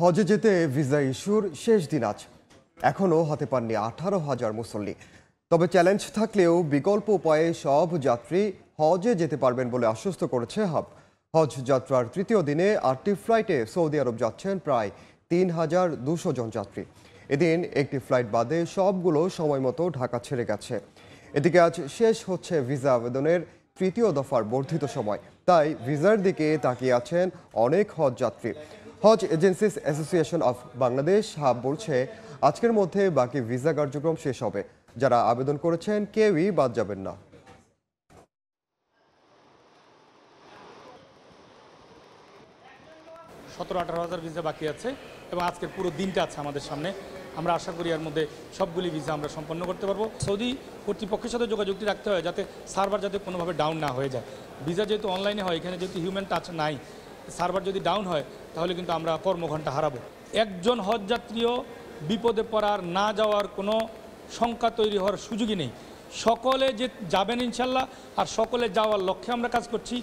হজে যেতে ভিসা ইস্যুর শেষ দিন আজ। এখনও হাতে পাননি 18,000 মুসল্লি। তবে চ্যালেঞ্জ থাকলেও বিকল্প উপায়ে সব যাত্রী হজে যেতে পারবেন বলে আশ্বস্ত করেছে হাব। হজ যাত্রার তৃতীয় দিনে 8টি ফ্লাইটে সৌদি আরব যাচ্ছেন প্রায় 3,200 জন যাত্রী। এদিন একটি ফ্লাইট বাদে সবগুলো সময় মতো ঢাকা ছেড়ে গেছে। এদিকে আজ শেষ হচ্ছে ভিসা আবেদনের তৃতীয় দফার বর্ধিত সময়, তাই ভিসার দিকে তাকিয়ে আছেন অনেক হজ যাত্রী। Hajj Agencies Association of Bangladesh HAAB বলছে, আজকের মধ্যে বাকি ভিসা কার্যক্রম শেষ হবে। যারা আবেদন করেছেন কেউই বাদ যাবেন না। 17-18 হাজার ভিসা বাকি আছে এবং আজকের পুরো দিনটা আছে আমাদের সামনে। আমরা আশা করি এর মধ্যে সবগুলি ভিসা আমরা সম্পন্ন করতে পারবো। সৌদি কর্তৃপক্ষের সাথে যোগাযোগটি রাখতে হয় যাতে সার্ভার যাতে কোনোভাবে ডাউন না হয়ে যায়। ভিসা যেহেতু অনলাইনে হয়, এখানে যেহেতু হিউম্যান টাচ নাই, সার্ভার যদি ডাউন হয় তাহলে কিন্তু আমরা কর্মঘণ্টা হারাবো। একজন হজযাত্রীও বিপদে পড়ার না যাওয়ার কোনো শঙ্কা তৈরি হওয়ার সুযোগই নেই। সকলে যে যাবেন ইনশাল্লাহ, আর সকলে যাওয়ার লক্ষ্যে আমরা কাজ করছি।